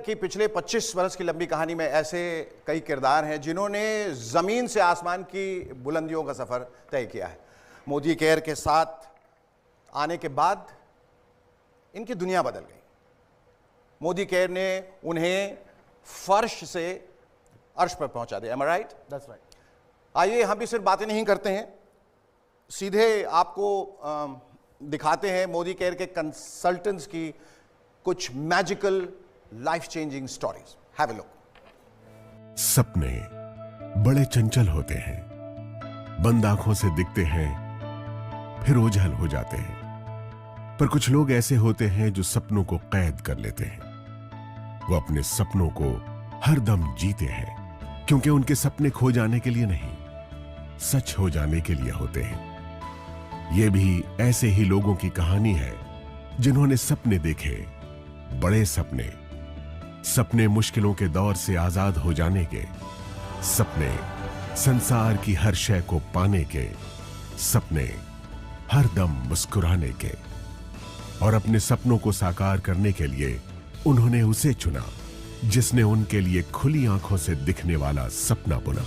की पिछले 25 वर्ष की लंबी कहानी में ऐसे कई किरदार हैं जिन्होंने ज़मीन से आसमान की बुलंदियों का सफ़र तय किया है। मोदी केयर के साथ आने के बाद इनकी दुनिया बदल गई। मोदी केयर ने उन्हें फर्श से अर्श पर पहुंचा दिया। Am I right? That's right. आइए हम भी सिर्फ बातें नहीं करते हैं, सीधे आपको दिखाते हैं मोदी केयर के कंसल्टेंट्स की कुछ magical life changing stories. Have a look. सपने बड़े चंचल होते हैं, बंद आंखों से दिखते हैं फिर ओझल हो जाते हैं। पर कुछ लोग ऐसे होते हैं जो सपनों को कैद कर लेते हैं। वो अपने सपनों को हर दम जीते हैं, क्योंकि उनके सपने खो जाने के लिए नहीं, सच हो जाने के लिए होते हैं। ये भी ऐसे ही लोगों की कहानी है जिन्होंने सपने देखे, बड़े सपने, सपने मुश्किलों के दौर से आजाद हो जाने के, सपने संसार की हर शय को पाने के, सपने हर दम मुस्कुराने के। और अपने सपनों को साकार करने के लिए उन्होंने उसे चुना जिसने उनके लिए खुली आंखों से दिखने वाला सपना बुना।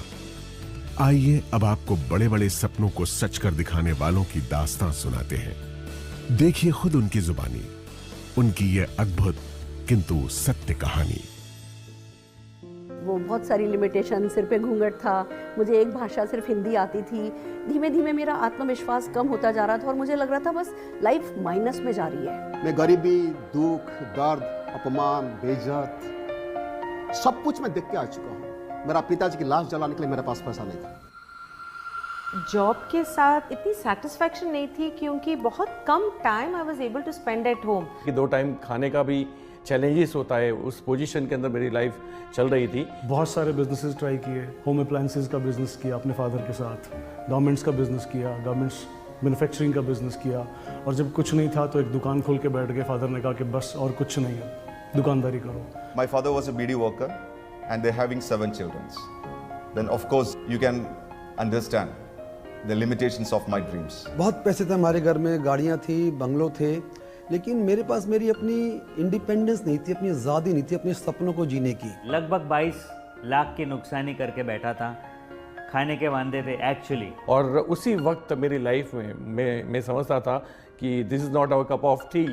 आइए अब आपको बड़े बड़े सपनों को सच कर दिखाने वालों की दास्तां सुनाते हैं। देखिए खुद उनकी जुबानी उनकी ये अद्भुत किंतु सत्य कहानी। वो बहुत सारी लिमिटेशन, सिर पे घूंघट था, मुझे एक भाषा सिर्फ हिंदी आती थी। धीमे धीमे मेरा आत्मविश्वास कम होता जा रहा था और मुझे लग रहा था बस लाइफ माइनस में जा रही है। मैं गरीबी, दुख, दर्द, अपमान, बेइज्जत सब कुछ मैं देख के आ चुका हूँ। मेरा पिताजी की लाश जलाने के लिए मेरे पास पैसा नहीं था। जॉब के साथ इतनी सेटिस्फैक्शन नहीं थी क्योंकि बहुत कम time I was able to spend at home. कि 2 टाइम खाने का भी चैलेंजेस होता है, उस पोजीशन के अंदर मेरी लाइफ चल रही थी। बहुत सारे बिजनेसेस ट्राई किए, होम अप्लायंसेस का बिजनेस किया अपने फादर के साथ, गारमेंट्स का बिजनेस किया, गारमेंट्स मैन्युफैक्चरिंग का बिजनेस किया। और जब कुछ नहीं था तो एक दुकान खोल के बैठ गए। फादर ने कहा कि बस और कुछ नहीं है, दुकानदारी करो। My father was a BD worker and they're having 7 children. Then of course you can understand the limitations of my dreams. बहुत पैसे थे हमारे घर में, गाड़ियाँ थी, बंगलो थे, लेकिन मेरे पास मेरी अपनी इंडिपेंडेंस नहीं थी, अपनी आज़ादी नहीं थी अपने सपनों को जीने की। लगभग 22 लाख की नुकसानी करके बैठा था, खाने के वांदे थे एक्चुअली। और उसी वक्त मेरी लाइफ में मैं समझता था कि this is not our cup of tea.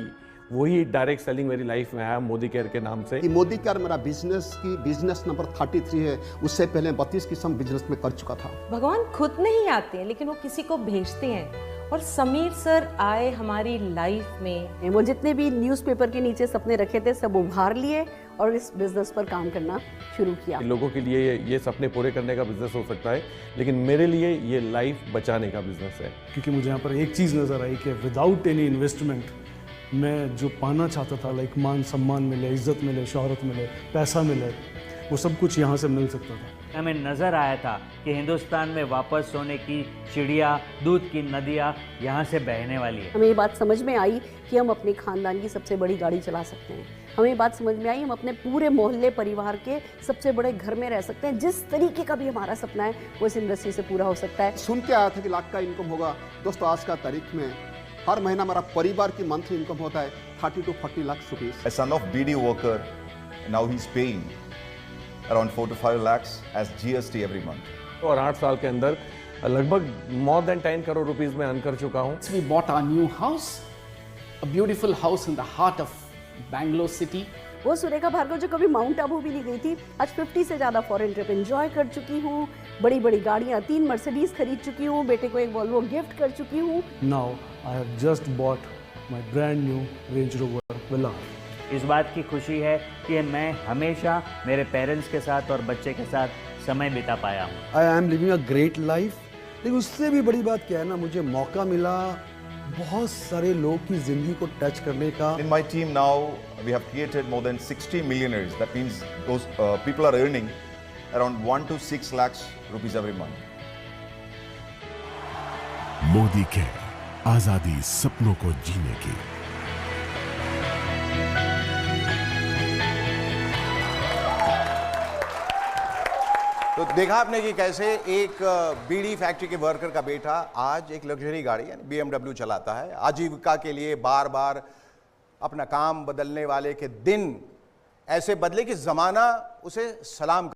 वही डायरेक्ट सेलिंग मेरी लाइफ में आया मोदी केयर के नाम से। मोदी केयर मेरा बिजनेस नंबर 33 है। उससे पहले 32 किस्म बिजनेस में कर चुका था। भगवान खुद नहीं आते हैं लेकिन वो किसी को भेजते हैं, और समीर सर आए हमारी लाइफ में। वो जितने भी न्यूज़पेपर के नीचे सपने रखे थे सब उभार लिए और इस बिजनेस पर काम करना शुरू किया। लोगों के लिए ये सपने पूरे करने का बिजनेस हो सकता है, लेकिन मेरे लिए ये लाइफ बचाने का बिजनेस है। क्योंकि मुझे यहाँ पर एक चीज़ नज़र आई कि विदाउट एनी इन्वेस्टमेंट मैं जो पाना चाहता था, लाइक मान सम्मान मिले, इज्जत मिले, शोहरत मिले, पैसा मिले, वो सब कुछ यहाँ से मिल सकता था। हमें नज़र आया था कि हिंदुस्तान में वापस सोने की चिड़िया, दूध की नदियाँ यहाँ से बहने वाली है। हमें ये बात समझ में आई कि हम अपने खानदान की सबसे बड़ी गाड़ी चला सकते हैं। हमें ये बात समझ में आई हम अपने पूरे मोहल्ले परिवार के सबसे बड़े घर में रह सकते हैं। जिस तरीके का भी हमारा सपना है वो इस इंडस्ट्री से पूरा हो सकता है। सुन के आया था कि लाख का इनकम होगा। दोस्तों आज का तारीख में हर महीना हमारा परिवार की मंथली इनकम होता है 30 to 40 lakh rupees. A son of BD worker, now he's paying around 4 to 5 lakhs as GST every month. और 8 साल के अंदर लगभग more than 10 करोड़ रुपीस में अर्न कर चुका हूँ। We bought our new house, a beautiful house in the heart of Bangalore city. वो सुरेखा भार्गव जो कभी माउंट आबू भी नहीं गई थी, आज 50 से ज़्यादा फॉरेन ट्रिप एंजॉय कर चुकी हूँ। बड़ी बड़ी गाड़ियाँ, 3 मर्सिडीज खरीद चुकी हूँ, बेटे को एक वॉल्वो गिफ्ट कर चुकी हूँ। Now I have just bought my brand new range rover villa. इस बात की खुशी है कि मैं हमेशा मेरे पेरेंट्स के साथ और बच्चे के साथ समय बिता पाया हूँ। I am living a great life. लेकिन उससे भी बड़ी बात क्या है ना, मुझे मौका मिला बहुत सारे लोग की जिंदगी को टच करने का। In my team now we have created more than 60 millionaires. That means those people are earning around 1 to 6 lakhs rupees every month. Modi care, आजादी सपनों को जीने की। तो देखा आपने कि कैसे एक बीड़ी फैक्ट्री के वर्कर का बेटा आज एक लग्जरी गाड़ी यानी BMW चलाता है। आजीविका के लिए बार बार अपना काम बदलने वाले के दिन ऐसे बदले कि ज़माना उसे सलाम